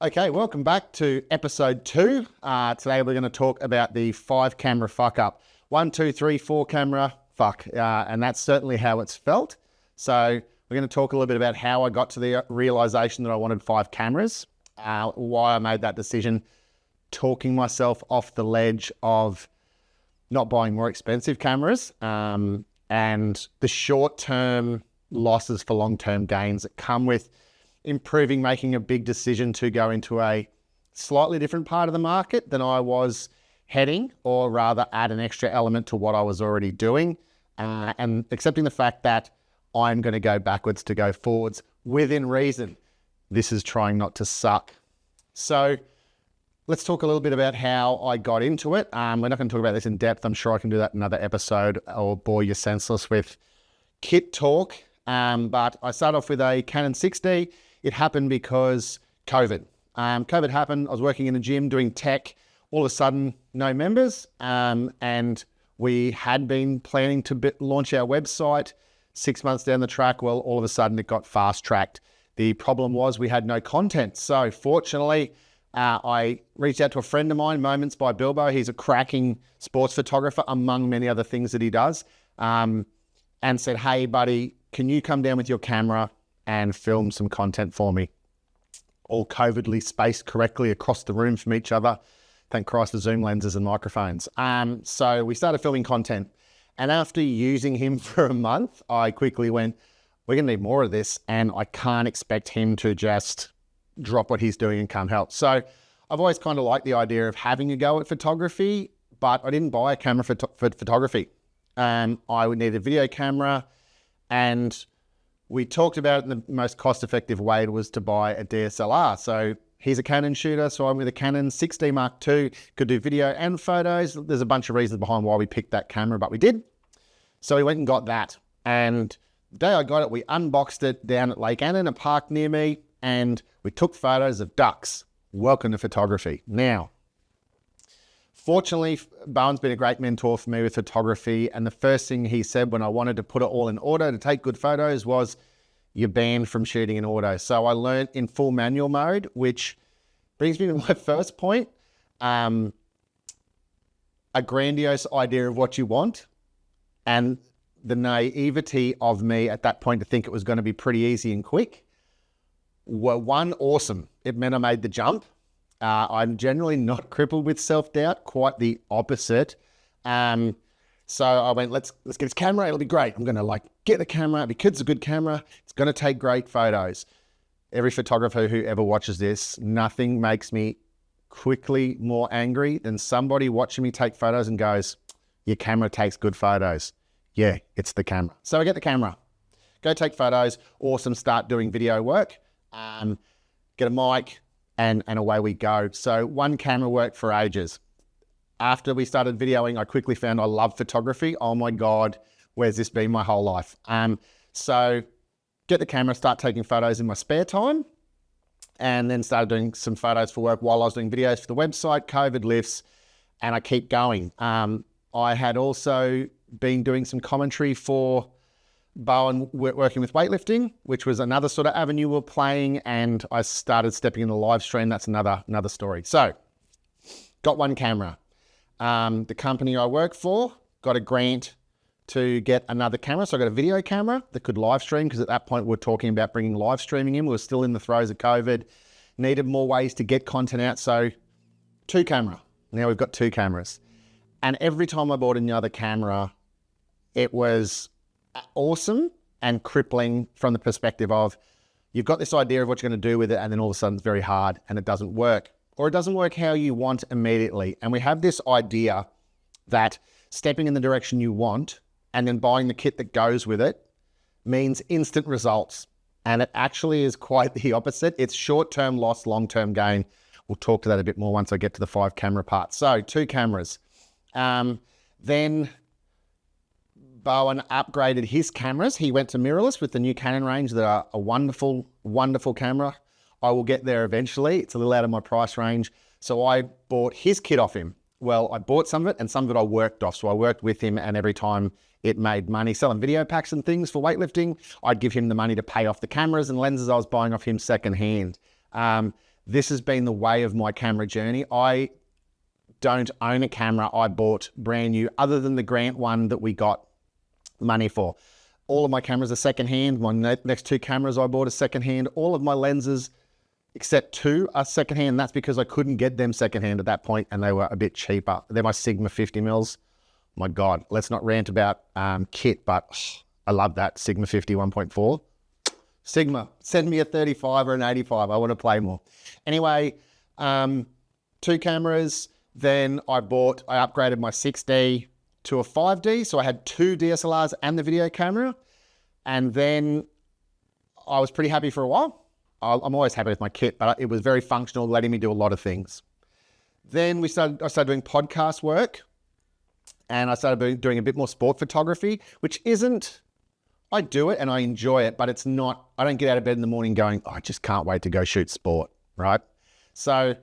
Okay, welcome back to episode 2. Today we're going to talk about the 5-camera fuck up. 1, 2, 3, 4 camera fuck. And that's certainly how it's felt. So we're going to talk a little bit about how I got to the realization that I wanted 5 cameras, why I made that decision, talking myself off the ledge of not buying more expensive cameras, and the short-term losses for long-term gains that come with making a big decision to go into a slightly different part of the market than I was heading, or rather add an extra element to what I was already doing, and accepting the fact that I'm going to go backwards to go forwards within reason. This is trying not to suck. So let's talk a little bit about how I got into it. We're not going to talk about this in depth. I'm sure I can do that in another episode or bore you senseless with kit talk. But I started off with a Canon 6D. It happened because COVID. COVID happened. I was working in a gym doing tech. All of a sudden, no members. And we had been planning to launch our website 6 months down the track. Well, all of a sudden it got fast tracked. The problem was we had no content. So fortunately, I reached out to a friend of mine, Moments by Bilbo. He's a cracking sports photographer, among many other things that he does. And said, hey, buddy, can you come down with your camera and film some content for me? All COVIDly spaced correctly across the room from each other. Thank Christ for zoom lenses and microphones. So we started filming content. And after using him for a month, I quickly went, we're going to need more of this. And I can't expect him to just drop what he's doing and come help. So I've always kind of liked the idea of having a go at photography, but I didn't buy a camera for photography. I would need a video camera, and we talked about it in the most cost-effective way was to buy a DSLR. So he's a Canon shooter, so I'm with a Canon 6D Mark II, could do video and photos. There's a bunch of reasons behind why we picked that camera, but we did. So we went and got that. And the day I got it, we unboxed it down at Lake Annan, a park near me, and we took photos of ducks. Welcome to photography. Now, fortunately, Bowen's been a great mentor for me with photography. And the first thing he said when I wanted to put it all in order to take good photos was, you're banned from shooting in auto. So I learned in full manual mode, which brings me to my first point. A grandiose idea of what you want, and the naivety of me at that point to think it was going to be pretty easy and quick were one, awesome. It meant I made the jump. I'm generally not crippled with self-doubt, quite the opposite. So I went, let's get this camera. It'll be great. I'm going to get the camera because it's a good camera. It's going to take great photos. Every photographer who ever watches this, nothing makes me quickly more angry than somebody watching me take photos and goes, your camera takes good photos. Yeah, it's the camera. So I get the camera, go take photos. Awesome. Start doing video work, get a mic, and away we go. So one camera worked for ages. After we started videoing, I quickly found I love photography. Oh my God, where's this been my whole life? So get the camera, start taking photos in my spare time, and then started doing some photos for work while I was doing videos for the website. COVID lifts, and I keep going. I had also been doing some commentary for Bowen, working with weightlifting, which was another sort of avenue we're playing, and I started stepping in the live stream. That's another story. So got one camera. The company I work for got a grant to get another camera. So I got a video camera that could live stream, because at that point we're talking about bringing live streaming in. We were still in the throes of COVID, needed more ways to get content out. So 2 camera. Now we've got 2 cameras. And every time I bought another camera, it was awesome and crippling from the perspective of, you've got this idea of what you're going to do with it, and then all of a sudden it's very hard and it doesn't work. Or it doesn't work how you want immediately. And we have this idea that stepping in the direction you want and then buying the kit that goes with it means instant results. And it actually is quite the opposite. It's short-term loss, long-term gain. We'll talk to that a bit more once I get to the 5-camera part. So 2 cameras. Then Bowen upgraded his cameras. He went to mirrorless with the new Canon range that are a wonderful, wonderful camera. I will get there eventually. It's a little out of my price range. So I bought his kit off him. Well, I bought some of it, and some of it I worked off. So I worked with him, and every time it made money selling video packs and things for weightlifting, I'd give him the money to pay off the cameras and lenses I was buying off him secondhand. this has been the way of my camera journey. I don't own a camera I bought brand new, other than the grant one that we got money for. All of my cameras are secondhand. My next 2 cameras I bought are secondhand. All of my lenses, except 2, are secondhand. That's because I couldn't get them secondhand at that point, and they were a bit cheaper. They're my Sigma 50 mils. My God, let's not rant about kit, but I love that Sigma 50 1.4. Sigma, send me a 35 or an 85. I want to play more. Anyway, 2 cameras. Then I upgraded my 6D to a 5D. So I had 2 DSLRs and the video camera. And then I was pretty happy for a while. I'm always happy with my kit, but it was very functional, letting me do a lot of things. Then I started doing podcast work, and I started doing a bit more sport photography, which isn't, I do it and I enjoy it, but it's not, I don't get out of bed in the morning going, oh, I just can't wait to go shoot sport, right? So I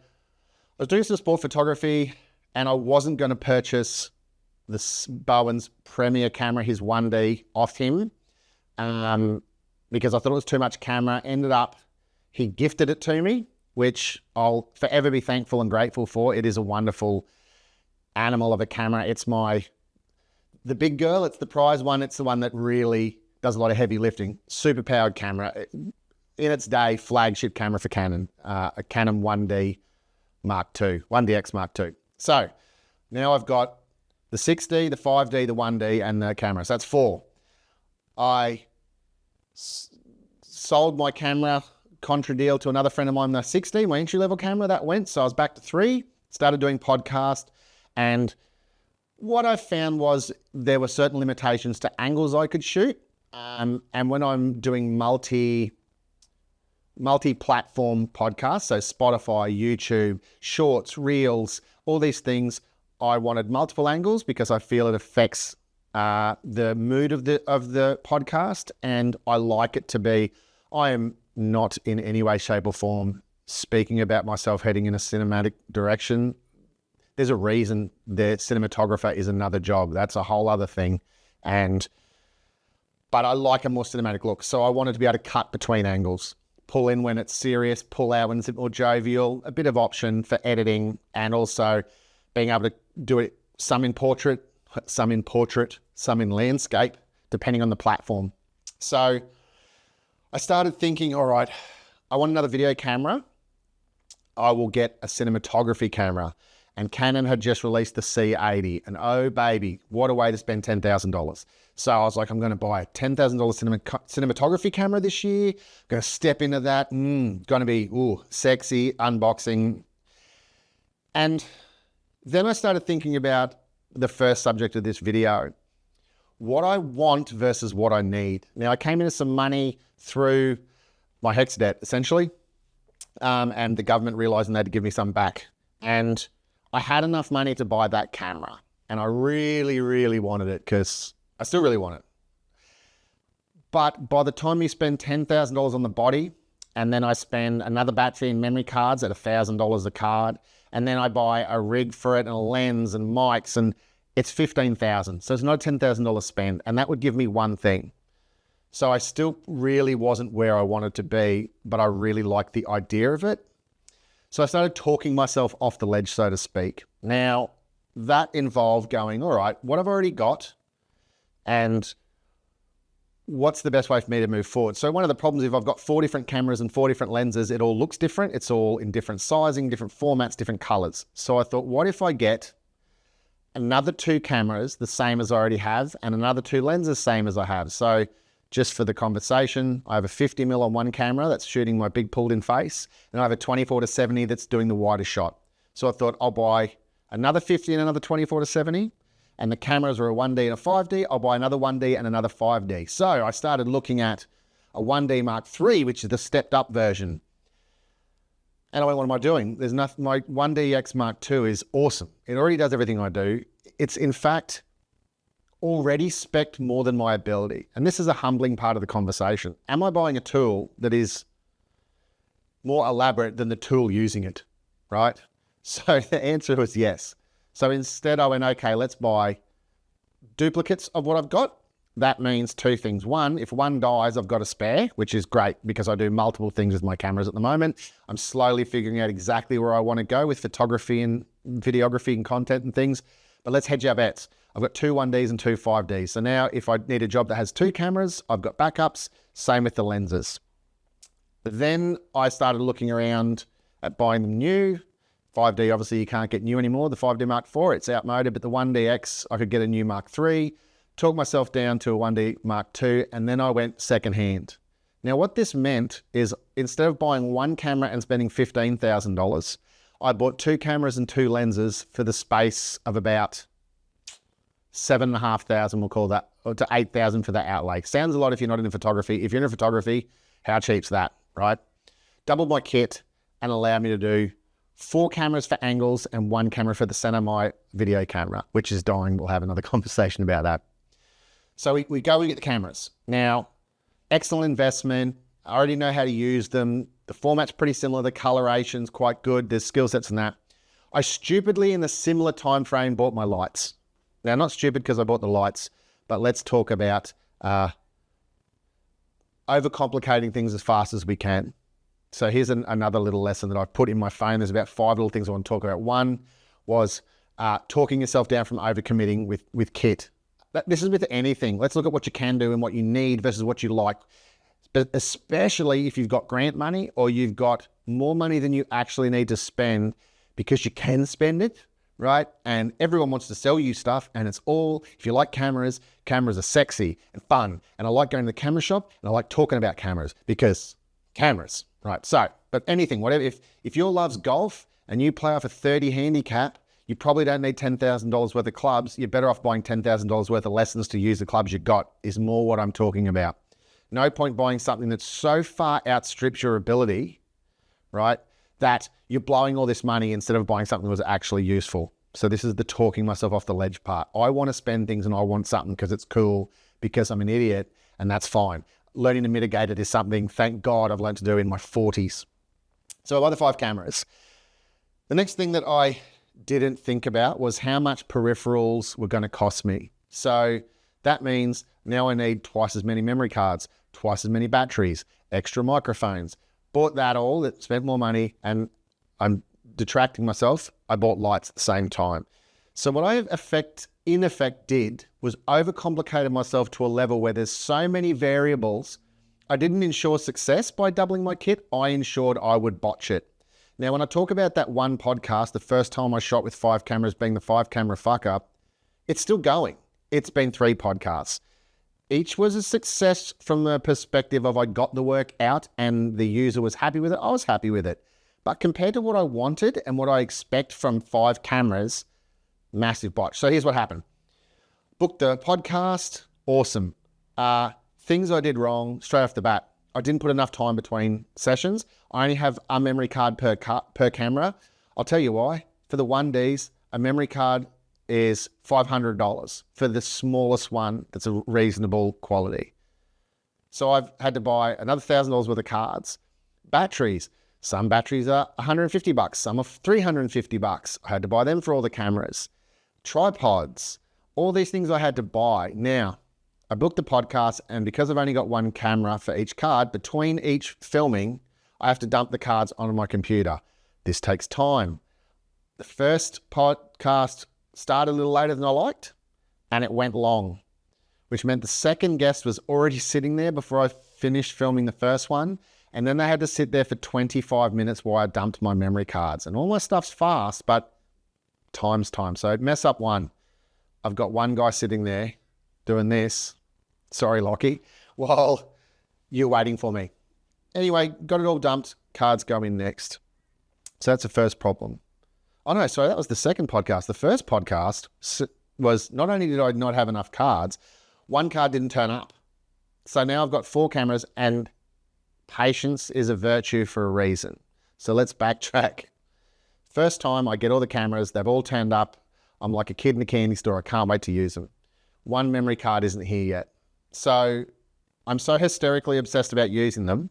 was doing some sport photography, and I wasn't going to purchase Bowen's Premier camera, his 1D, off him, because I thought it was too much camera. Ended up, he gifted it to me, which I'll forever be thankful and grateful for. It is a wonderful animal of a camera. It's the big girl. It's the prize one. It's the one that really does a lot of heavy lifting. Super powered camera. In its day, flagship camera for Canon, a Canon 1D Mark II, 1DX Mark II. So now I've got the 6D, the 5D, the 1D, and the camera. So that's 4. I sold my camera contra deal to another friend of mine, the 6D, my entry-level camera. That went. So I was back to 3, started doing podcast. And what I found was there were certain limitations to angles I could shoot. And when I'm doing multi-platform podcasts, so Spotify, YouTube, shorts, reels, all these things, I wanted multiple angles because I feel it affects the mood of the podcast. And I like it to be, I am not in any way, shape or form speaking about myself heading in a cinematic direction. There's a reason the cinematographer is another job. That's a whole other thing. But I like a more cinematic look. So I wanted to be able to cut between angles, pull in when it's serious, pull out when it's a bit more jovial, a bit of option for editing, and also being able to do it some in portrait, some in landscape, depending on the platform. So I started thinking, all right, I want another video camera. I will get a cinematography camera. And Canon had just released the C80. And oh, baby, what a way to spend $10,000. So I was like, I'm going to buy a $10,000 cinematography camera this year. Going to step into that. Going to be sexy, unboxing. And then I started thinking about the first subject of this video. What I want versus what I need. Now, I came into some money through my HEX debt, essentially. And the government realizing they had to give me some back. And I had enough money to buy that camera, and I really, really wanted it because I still really want it. But by the time you spend $10,000 on the body, and then I spend another battery and memory cards at $1,000 a card, and then I buy a rig for it and a lens and mics, and it's $15,000. So it's not a $10,000 spend, and that would give me one thing. So I still really wasn't where I wanted to be, but I really liked the idea of it. So I started talking myself off the ledge, so to speak. Now, that involved going, all right, what I've already got and what's the best way for me to move forward? So one of the problems, if I've got 4 different cameras and 4 different lenses, it all looks different. It's all in different sizing, different formats, different colors. So I thought, what if I get another 2 cameras, the same as I already have, and another 2 lenses, same as I have? So just for the conversation, I have a 50mm on one camera that's shooting my big pulled in face, and I have a 24-70 that's doing the wider shot. So I thought I'll buy another 50 and another 24-70, and the cameras are a 1D and a 5D. I'll buy another 1D and another 5D. So I started looking at a 1D Mark III, which is the stepped up version. And I went, what am I doing? There's nothing. My 1DX Mark II is awesome. It already does everything I do. It's in fact already spec'd more than my ability. And this is a humbling part of the conversation. Am I buying a tool that is more elaborate than the tool using it, right? So the answer was yes. So instead I went, okay, let's buy duplicates of what I've got. that means two things. One, if one dies, I've got a spare, which is great because I do multiple things with my cameras at the moment. I'm slowly figuring out exactly where I want to go with photography and videography and content and things. But let's hedge our bets. I've got 2 1Ds and 2 5Ds. So now if I need a job that has 2 cameras, I've got backups. Same with the lenses. But then I started looking around at buying them new. 5D, obviously you can't get new anymore. The 5D Mark IV, it's outmoded, but the 1DX, I could get a new Mark III. Talked myself down to a 1D Mark II, and then I went secondhand. Now, what this meant is instead of buying one camera and spending $15,000, I bought 2 cameras and 2 lenses for the space of about $7,500, we'll call that, or to $8,000 for that outlay. Sounds a lot if you're not into photography. If you're into photography, how cheap's that, right? Doubled my kit and allowed me to do 4 cameras for angles and 1 camera for the center of my video camera, which is dying. We'll have another conversation about that. So we go and get the cameras. Now, excellent investment. I already know how to use them. The format's pretty similar. The coloration's quite good. There's skill sets in that. I stupidly, in a similar time frame, bought my lights. Now, not stupid because I bought the lights, but let's talk about overcomplicating things as fast as we can. So here's another little lesson that I've put in my phone. There's about 5 little things I want to talk about. One was talking yourself down from overcommitting with kit. This is with anything. Let's look at what you can do and what you need versus what you like. But especially if you've got grant money or you've got more money than you actually need to spend because you can spend it, right? And everyone wants to sell you stuff, and it's all, if you like cameras, cameras are sexy and fun. And I like going to the camera shop and I like talking about cameras because cameras, right? So, but anything, whatever, if your love's golf and you play off a 30 handicap, you probably don't need $10,000 worth of clubs. You're better off buying $10,000 worth of lessons to use the clubs you got, is more what I'm talking about. No point buying something that so far outstrips your ability, right, that you're blowing all this money instead of buying something that was actually useful. So this is the talking myself off the ledge part. I want to spend things and I want something because it's cool, because I'm an idiot, and that's fine. Learning to mitigate it is something, thank God, I've learned to do in my 40s. So I buy the 5 cameras. The next thing that I didn't think about was how much peripherals were going to cost me. So that means now I need twice as many memory cards, twice as many batteries, extra microphones. Bought that all, spent more money, and I'm detracting myself. I bought lights at the same time. So what I in effect did was overcomplicated myself to a level where there's so many variables. I didn't ensure success by doubling my kit. I ensured I would botch it. Now, when I talk about that one podcast, the first time I shot with 5 cameras being the 5 camera fuck up, it's still going. It's been 3 podcasts. Each was a success from the perspective of I got the work out and the user was happy with it. I was happy with it. But compared to what I wanted and what I expect from 5 cameras, massive botch. So here's what happened. Booked the podcast. Awesome. Things I did wrong straight off the bat. I didn't put enough time between sessions. I only have a memory card per camera. I'll tell you why. For the 1Ds, a memory card is $500 for the smallest one that's a reasonable quality. So I've had to buy another $1,000 worth of cards. Batteries. Some batteries are $150, some are $350. I had to buy them for all the cameras. Tripods. All these things I had to buy. Now, I booked the podcast, and because I've only got 1 camera for each card, between each filming, I have to dump the cards onto my computer. This takes time. The first podcast started a little later than I liked, and it went long, which meant the second guest was already sitting there before I finished filming the first one, and then they had to sit there for 25 minutes while I dumped my memory cards. And all my stuff's fast, but time's time. So mess up one. I've got one guy sitting there doing this, sorry Lockie, while you're waiting for me. Anyway, got it all dumped, cards go in next. So that's the first problem. Oh no, sorry, that was the second podcast. The first podcast was not only did I not have enough cards, 1 card didn't turn up. So now I've got 4 cameras, and patience is a virtue for a reason. So let's backtrack. First time I get all the cameras, they've all turned up. I'm like a kid in a candy store, I can't wait to use them. 1 memory card isn't here yet. So I'm so hysterically obsessed about using them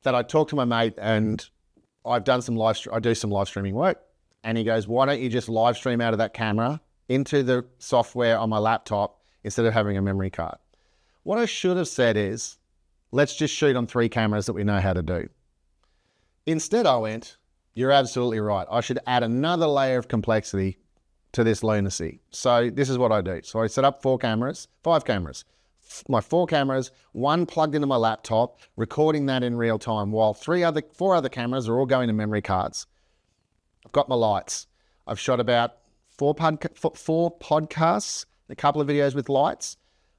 that I talked to my mate, and I do some live streaming work, and he goes, why don't you just live stream out of that camera into the software on my laptop? instead of having a memory card. What I should have said is, let's just shoot on 3 cameras that we know how to do. Instead, I went, you're absolutely right. I should add another layer of complexity to this lunacy. So this is what I do. So I set up 5 cameras. My 4 cameras, 1 plugged into my laptop, recording that in real time, while 4 other cameras are all going to memory cards. I've got my lights. I've shot about 4 podcasts, a couple of videos with lights.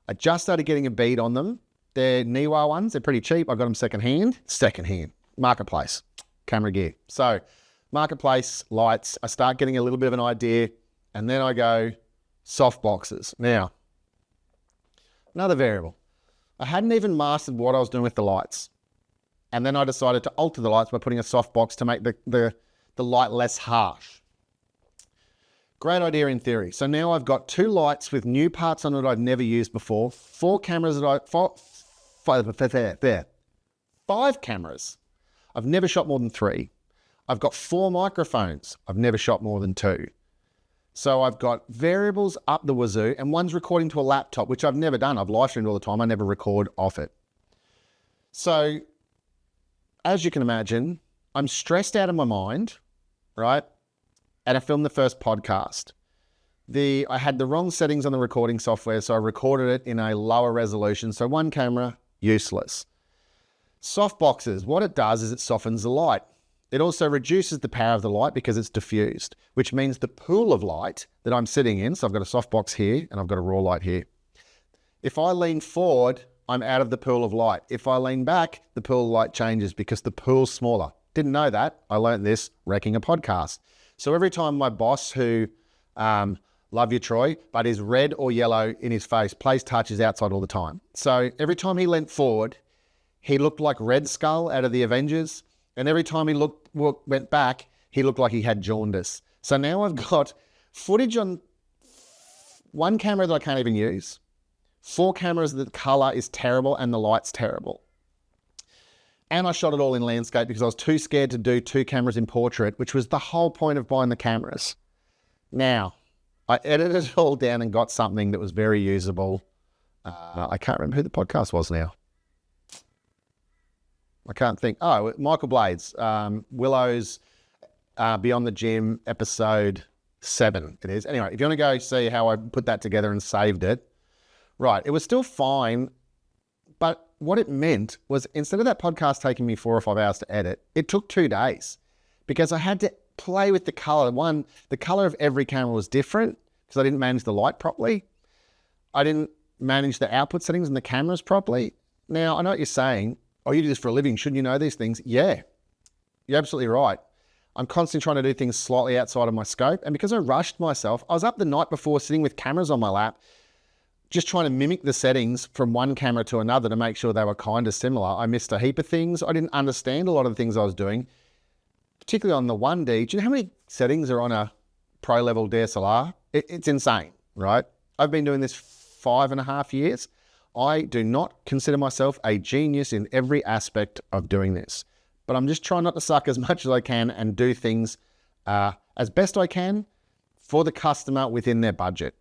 I just started getting a bead on them. They're Niwa ones. They're pretty cheap. I got them secondhand. Marketplace, camera gear. So marketplace, lights. I start getting a little bit of an idea, and then I go soft boxes. Now, another variable. I hadn't even mastered what I was doing with the lights. And then I decided to alter the lights by putting a soft box to make the light less harsh. Great idea in theory. So now I've got 2 lights with new parts on it I've never used before, 5 cameras. I've never shot more than 3. I've got 4 microphones. I've never shot more than 2. So I've got variables up the wazoo, and one's recording to a laptop, which I've never done. I've live streamed all the time. I never record off it. So as you can imagine, I'm stressed out of my mind, right? And I filmed the first podcast. I had the wrong settings on the recording software, so I recorded it in a lower resolution. So 1 camera, useless. Softboxes, what it does is it softens the light. It also reduces the power of the light because it's diffused, which means the pool of light that I'm sitting in, so I've got a softbox here and I've got a raw light here. If I lean forward, I'm out of the pool of light. If I lean back, the pool of light changes because the pool's smaller. Didn't know that. I learned this wrecking a podcast. So every time my boss, who, love you, Troy, but is red or yellow in his face, plays touches outside all the time. So every time he leant forward, he looked like Red Skull out of the Avengers. And every time he went back, he looked like he had jaundice. So now I've got footage on 1 camera that I can't even use, 4 cameras that the color is terrible and the light's terrible. And I shot it all in landscape because I was too scared to do 2 cameras in portrait, which was the whole point of buying the cameras. Now, I edited it all down and got something that was very usable. I can't remember who the podcast was now. I can't think. Oh, Michael Blades, Willow's Beyond the Gym, episode 7 it is. Anyway, if you want to go see how I put that together and saved it, right, it was still fine, but what it meant was instead of that podcast taking me 4 or 5 hours to edit, it took 2 days because I had to play with the color. The color of every camera was different because I didn't manage the light properly. I didn't manage the output settings in the cameras properly. Now, I know what you're saying. Oh, you do this for a living. Shouldn't you know these things? Yeah, you're absolutely right. I'm constantly trying to do things slightly outside of my scope. And because I rushed myself, I was up the night before sitting with cameras on my lap, just trying to mimic the settings from one camera to another to make sure they were kind of similar. I missed a heap of things. I didn't understand a lot of the things I was doing, particularly on the 1D. Do you know how many settings are on a pro level DSLR? It's insane, right? I've been doing this 5.5 years. I do not consider myself a genius in every aspect of doing this, but I'm just trying not to suck as much as I can and do things as best I can for the customer within their budget.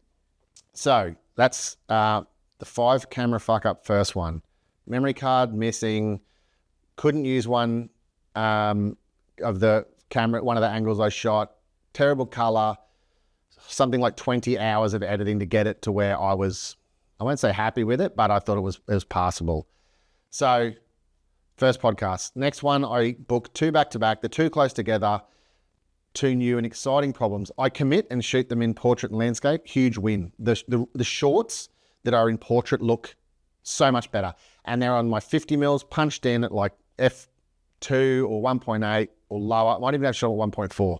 So that's the 5 camera fuck up first one. Memory card missing, couldn't use one of the camera, one of the angles I shot, terrible color, something like 20 hours of editing to get it to where I won't say happy with it, but I thought it was passable. So first podcast. Next one, I booked 2 back-to-back. They're too close together. 2 new and exciting problems. I commit and shoot them in portrait and landscape. Huge win. The shorts that are in portrait look so much better. And they're on my 50 mils punched in at like f2 or 1.8 or lower. I might even have shot at 1.4.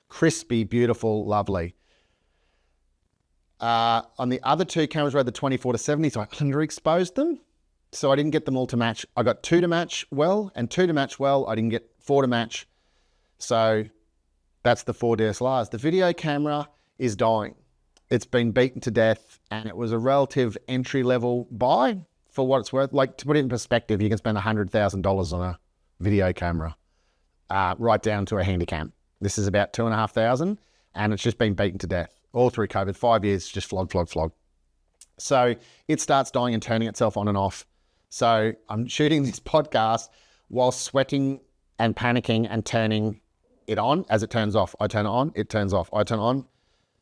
Crispy, beautiful, lovely. On the other 2 cameras, we had the 24 to 70, so I underexposed them. So I didn't get them all to match. I got 2 to match well and 2 to match well. I didn't get 4 to match. So that's the 4 DSLRs. The video camera is dying. It's been beaten to death, and it was a relative entry-level buy for what it's worth. Like, to put it in perspective, you can spend $100,000 on a video camera, right down to a Handycam. This is about $2,500, and it's just been beaten to death all through COVID. 5 years, just flog. So it starts dying and turning itself on and off. So I'm shooting this podcast while sweating and panicking and turning it on. As it turns off, I turn it on, it turns off, I turn it on.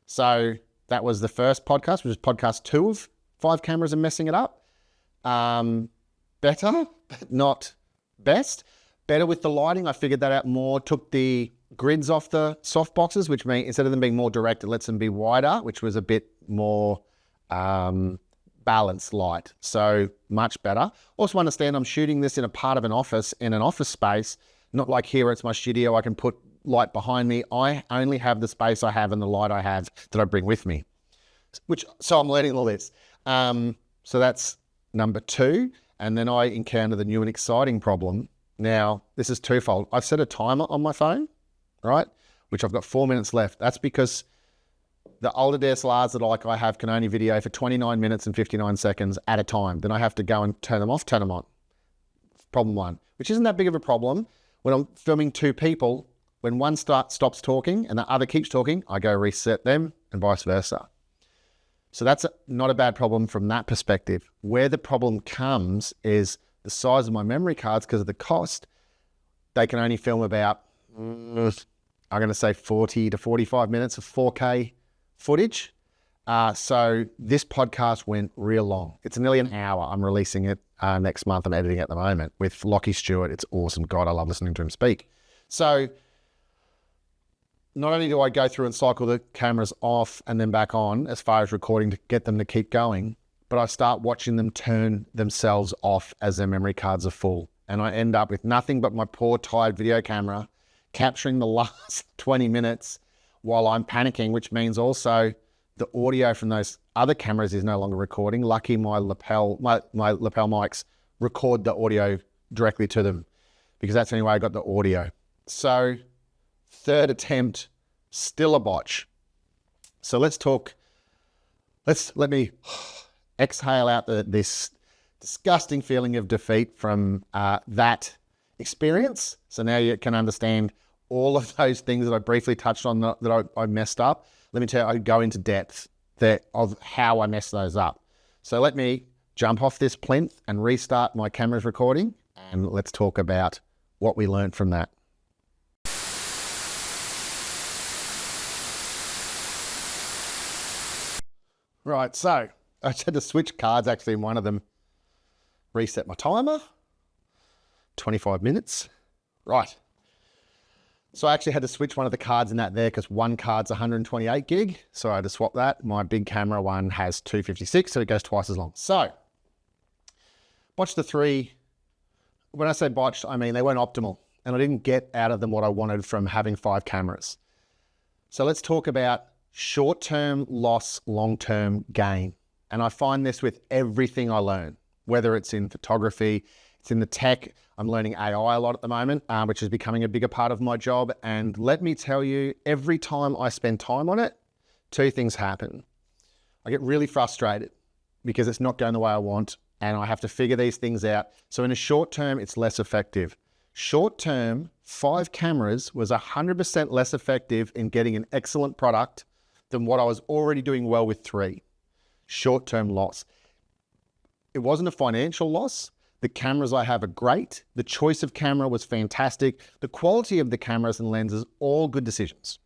So that was the first podcast, which is podcast 2 of 5 cameras and messing it up. Better, but not best. Better with the lighting. I figured that out more. Took the grids off the soft boxes, which means instead of them being more direct, it lets them be wider, which was a bit more balanced light. So much better. Also understand I'm shooting this in a part of an office, in an office space, not like here, it's my studio. I can put light behind me. I only have the space I have and the light I have that I bring with me, so I'm learning all this. So that's number 2. And then I encounter the new and exciting problem. Now, this is twofold. I've set a timer on my phone, right? Which I've got 4 minutes left. That's because the older DSLRs that I have can only video for 29 minutes and 59 seconds at a time. Then I have to go and turn them off, turn them on. Problem 1, which isn't that big of a problem. When I'm filming 2 people, when one stops talking and the other keeps talking, I go reset them and vice versa. So that's not a bad problem from that perspective. Where the problem comes is the size of my memory cards, because of the cost. They can only film about, I'm going to say 40 to 45 minutes of 4K footage. So this podcast went real long. It's nearly an hour. I'm releasing it next month. I'm editing it at the moment with Lockie Stewart. It's awesome. God, I love listening to him speak. So not only do I go through and cycle the cameras off and then back on as far as recording to get them to keep going, but I start watching them turn themselves off as their memory cards are full. And I end up with nothing but my poor, tired video camera capturing the last 20 minutes while I'm panicking, which means also the audio from those other cameras is no longer recording. Lucky my lapel mics record the audio directly to them, because that's the only way I got the audio. So 3rd attempt, still a botch. So let me exhale out this disgusting feeling of defeat from that experience. So now you can understand all of those things that I briefly touched on that I messed up. Let me tell you, I go into depth of how I messed those up. So let me jump off this plinth and restart my camera's recording, and let's talk about what we learned from that. Right, so I just had to switch cards actually in one of them. Reset my timer, 25 minutes. Right. So I actually had to switch one of the cards in that there because one card's 128 gig. So I had to swap that. My big camera one has 256, so it goes twice as long. So botched the 3. When I say botched, I mean they weren't optimal, and I didn't get out of them what I wanted from having 5 cameras. So let's talk about short-term loss, long-term gain. And I find this with everything I learn, whether it's in photography, it's in the tech. I'm learning AI a lot at the moment, which is becoming a bigger part of my job. And let me tell you, every time I spend time on it, 2 things happen. I get really frustrated because it's not going the way I want, and I have to figure these things out. So in a short term, it's less effective. Short term, 5 cameras was 100% less effective in getting an excellent product than what I was already doing well with 3. Short-term loss. It wasn't a financial loss. The cameras I have are great. The choice of camera was fantastic. The quality of the cameras and lenses, all good decisions.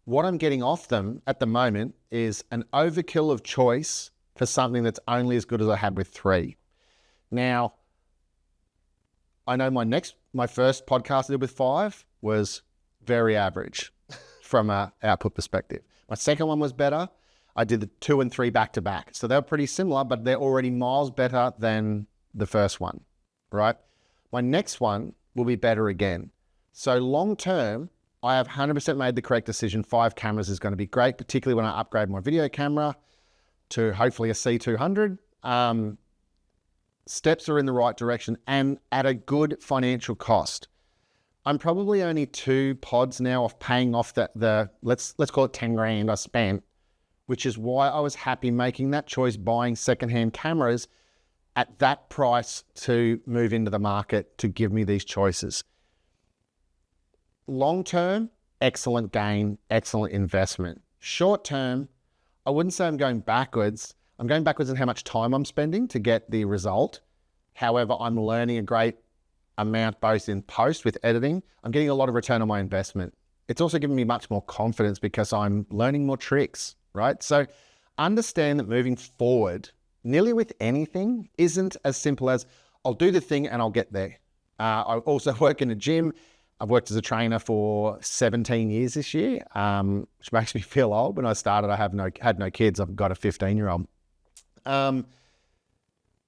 What I'm getting off them at the moment is an overkill of choice for something that's only as good as I had with 3. Now, I know my first podcast I did with 5 was very average from an output perspective. My second one was better. I did the 2 and 3 back to back. So they're pretty similar, but they're already miles better than the first one, right? My next one will be better again. So long term, I have 100% made the correct decision. 5 cameras is going to be great, particularly when I upgrade my video camera to hopefully a C200. Steps are in the right direction and at a good financial cost. I'm probably only 2 pods now of paying off the let's call it 10 grand I spent, which is why I was happy making that choice, buying secondhand cameras at that price to move into the market to give me these choices. Long term, excellent gain, excellent investment. Short term, I wouldn't say I'm going backwards. I'm going backwards in how much time I'm spending to get the result. However, I'm learning a great amount both in post with editing. I'm getting a lot of return on my investment. It's also giving me much more confidence because I'm learning more tricks, right? So understand that moving forward, nearly with anything, isn't as simple as I'll do the thing and I'll get there. I also work in a gym. I've worked as a trainer for 17 years this year, which makes me feel old. When I started, I had no kids. I've got a 15-year-old.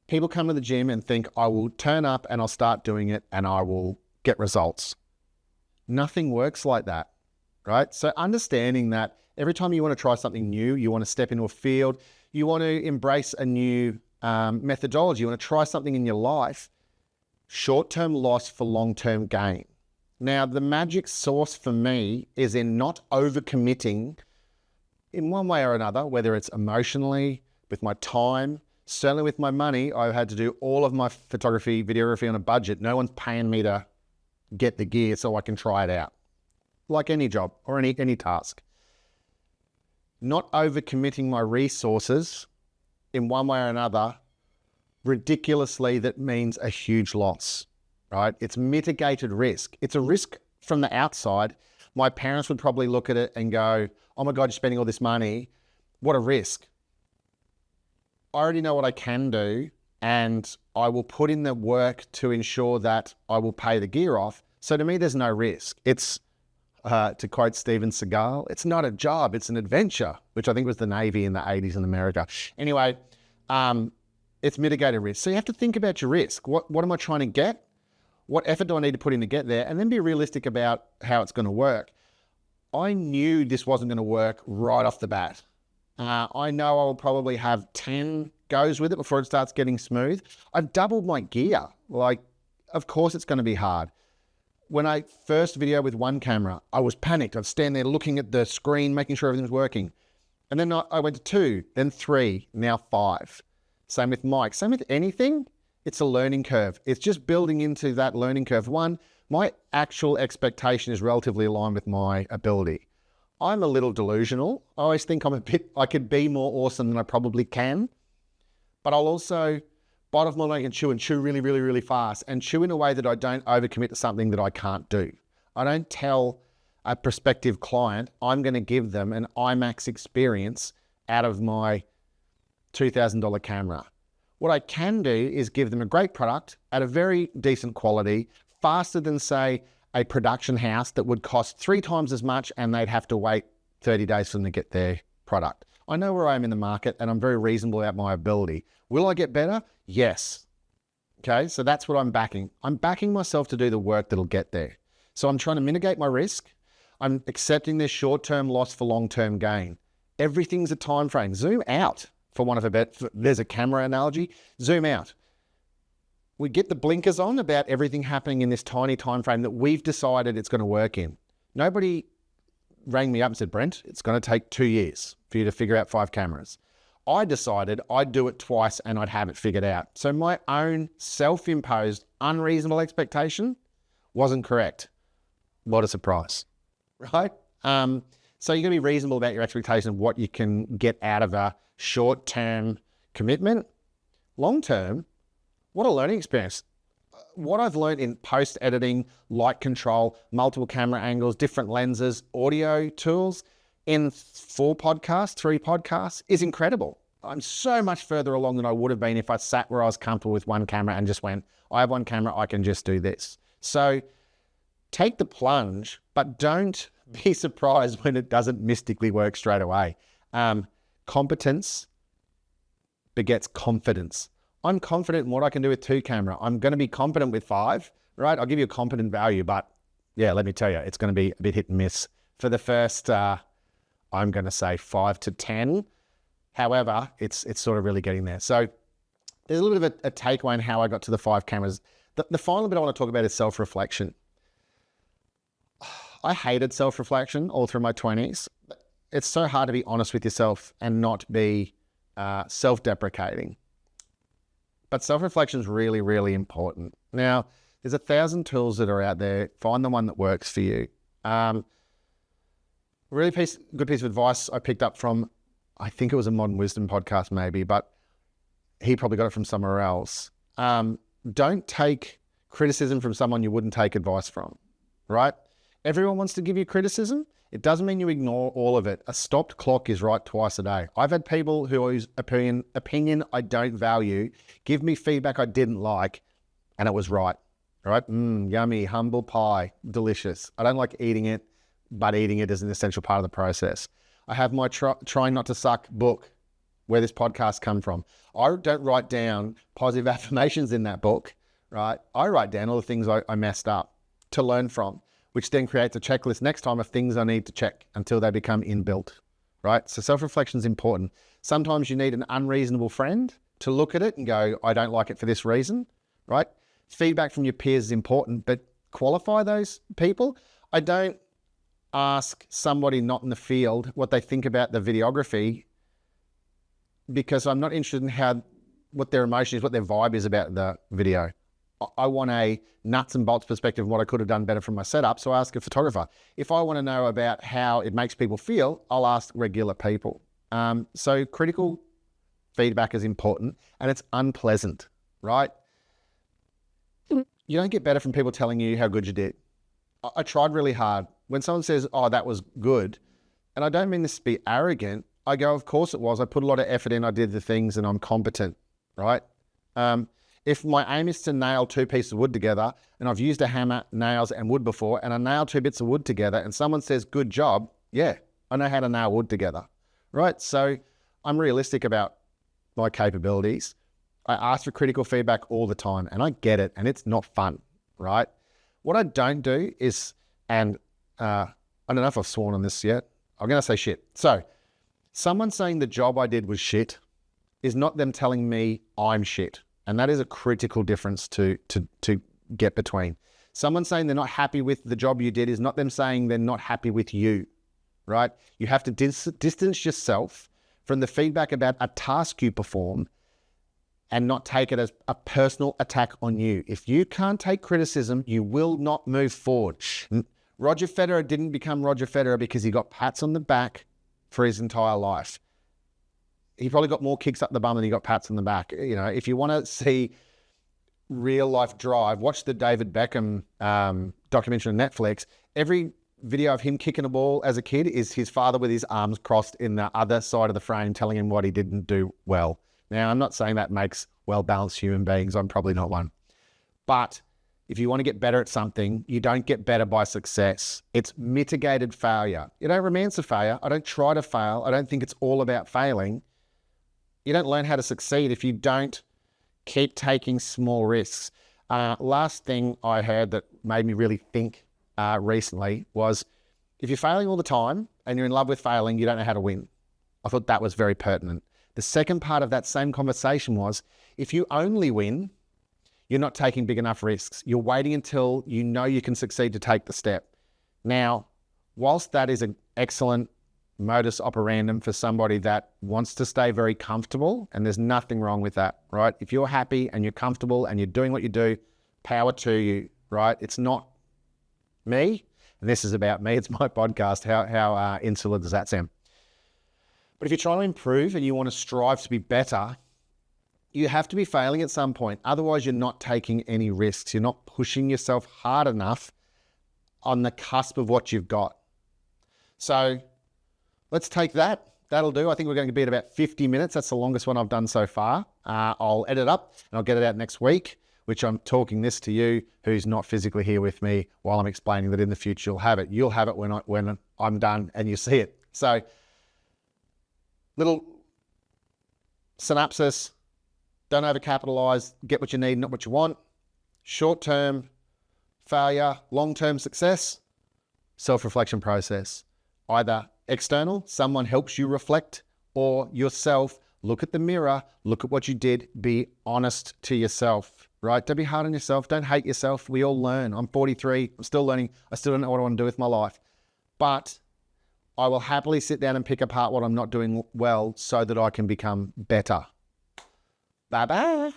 People come to the gym and think I will turn up and I'll start doing it and I will get results. Nothing works like that, right? So understanding that every time you want to try something new, you want to step into a field, you want to embrace a new methodology, you want to try something in your life, short-term loss for long-term gain. Now, the magic sauce for me is in not overcommitting in one way or another, whether it's emotionally, with my time, certainly with my money. I've had to do all of my photography, videography on a budget. No one's paying me to get the gear so I can try it out. Like any job or any task. Not overcommitting my resources in one way or another, ridiculously, that means a huge loss, right? It's mitigated risk. It's a risk from the outside. My parents would probably look at it and go, oh my God, you're spending all this money. What a risk. I already know what I can do, and I will put in the work to ensure that I will pay the gear off. So to me, there's no risk. It's, to quote Steven Seagal, it's not a job, it's an adventure, which I think was the Navy in the 80s in America. Anyway, it's mitigated risk. So you have to think about your risk. What am I trying to get? What effort do I need to put in to get there? And then be realistic about how it's going to work. I knew this wasn't going to work right off the bat. I know I will probably have 10 goes with it before it starts getting smooth. I've doubled my gear. Like, of course it's going to be hard. When I first videoed with one camera, I was panicked. I'd stand there looking at the screen, making sure everything was working. And then I went to 2, then 3, now 5. Same with mic. Same with anything. It's a learning curve. It's just building into that learning curve. One, my actual expectation is relatively aligned with my ability. I'm a little delusional. I always think I could be more awesome than I probably can, but I'll also bite off more than I can chew and chew really, really, really fast and chew in a way that I don't overcommit to something that I can't do. I don't tell a prospective client I'm going to give them an IMAX experience out of my $2,000 camera. What I can do is give them a great product at a very decent quality, faster than, say, a production house that would cost 3 times as much and they'd have to wait 30 days for them to get their product. I know where I am in the market and I'm very reasonable about my ability. Will I get better? Yes. Okay, so that's what I'm backing. I'm backing myself to do the work that'll get there. So I'm trying to mitigate my risk. I'm accepting this short-term loss for long-term gain. Everything's a time frame. Zoom out, for one of a bet. There's a camera analogy. Zoom out. We get the blinkers on about everything happening in this tiny time frame that we've decided it's going to work in. Nobody rang me up and said, Brent, it's going to take 2 years for you to figure out 5 cameras. I decided I'd do it twice and I'd have it figured out. So my own self-imposed unreasonable expectation wasn't correct. What a surprise, right? So you're going to be reasonable about your expectation of what you can get out of a short-term commitment. Long-term, what a learning experience. What I've learned in post-editing, light control, multiple camera angles, different lenses, audio tools in 3 podcasts is incredible. I'm so much further along than I would have been if I sat where I was comfortable with one camera and just went, I have one camera, I can just do this. So take the plunge, but don't be surprised when it doesn't mystically work straight away. Competence begets confidence. I'm confident in what I can do with 2 camera. I'm going to be confident with 5, right? I'll give you a competent value, but yeah, let me tell you, it's going to be a bit hit and miss for the first, I'm going to say 5 to 10. However, it's sort of really getting there. So there's a little bit of a takeaway in how I got to the 5 cameras. The final bit I want to talk about is self-reflection. I hated self-reflection all through my 20s. It's so hard to be honest with yourself and not be self-deprecating. But self-reflection is really, really important. Now, there's 1,000 tools that are out there. Find the one that works for you. Really good piece of advice I picked up from I think it was a Modern Wisdom podcast maybe, but he probably got it from somewhere else. Don't take criticism from someone you wouldn't take advice from, right? Everyone wants to give you criticism. It doesn't mean you ignore all of it. A stopped clock is right twice a day. I've had people whose opinion I don't value give me feedback I didn't like, and it was right. All right? Yummy, humble pie, delicious. I don't like eating it, but eating it is an essential part of the process. I have my Trying Not to Suck book, where this podcast come from. I don't write down positive affirmations in that book, right? I write down all the things I messed up to learn from, which then creates a checklist next time of things I need to check until they become inbuilt, right? So self-reflection is important. Sometimes you need an unreasonable friend to look at it and go, I don't like it for this reason, right? Feedback from your peers is important, but qualify those people. I don't ask somebody not in the field what they think about the videography, because I'm not interested in what their emotion is, what their vibe is about the video. I want a nuts and bolts perspective of what I could have done better from my setup, so I ask a photographer. If I want to know about how it makes people feel, I'll ask regular people. So critical feedback is important, and it's unpleasant, right? You don't get better from people telling you how good you did. I tried really hard. When someone says, oh, that was good, and I don't mean this to be arrogant, I go, of course it was. I put a lot of effort in, I did the things, and I'm competent, right? If my aim is to nail 2 pieces of wood together, and I've used a hammer, nails, and wood before, and I nailed 2 bits of wood together, and someone says, good job, yeah, I know how to nail wood together, right? So I'm realistic about my capabilities. I ask for critical feedback all the time, and I get it, and it's not fun, right? What I don't do is, and I don't know if I've sworn on this yet, I'm going to say shit. So someone saying the job I did was shit is not them telling me I'm shit. And that is a critical difference to get between. Someone saying they're not happy with the job you did is not them saying they're not happy with you, right? You have to distance yourself from the feedback about a task you perform and not take it as a personal attack on you. If you can't take criticism, you will not move forward. Roger Federer didn't become Roger Federer because he got pats on the back for his entire life. He probably got more kicks up the bum than he got pats on the back. You know, if you want to see real life drive, watch the David Beckham documentary on Netflix. Every video of him kicking a ball as a kid is his father with his arms crossed in the other side of the frame telling him what he didn't do well. Now, I'm not saying that makes well-balanced human beings. I'm probably not one. But if you want to get better at something, you don't get better by success. It's mitigated failure. You don't romance a failure. I don't try to fail. I don't think it's all about failing. You don't learn how to succeed if you don't keep taking small risks. Last thing I heard that made me really think recently was, if you're failing all the time and you're in love with failing, you don't know how to win. I thought that was very pertinent. The second part of that same conversation was, if you only win, you're not taking big enough risks. You're waiting until you know you can succeed to take the step. Now, whilst that is an excellent modus operandum for somebody that wants to stay very comfortable, and there's nothing wrong with that, right? If you're happy and you're comfortable and you're doing what you do, power to you, right? It's not me, and this is about me. It's my podcast. How insular does that sound? But if you're trying to improve and you want to strive to be better, you have to be failing at some point. Otherwise, you're not taking any risks. You're not pushing yourself hard enough on the cusp of what you've got. So let's take that. That'll do. I think we're going to be at about 50 minutes. That's the longest one I've done so far. I'll edit up and I'll get it out next week, which I'm talking this to you who's not physically here with me while I'm explaining that in the future you'll have it. You'll have it when I'm done and you see it. So little synopsis. Don't overcapitalize. Get what you need, not what you want. Short-term failure, long-term success. Self-reflection process. Either external, someone helps you reflect, or yourself, look at the mirror, look at what you did, be honest to yourself, right? Don't be hard on yourself. Don't hate yourself. We all learn. I'm 43. I'm still learning. I still don't know what I want to do with my life. But I will happily sit down and pick apart what I'm not doing well so that I can become better. Bye-bye.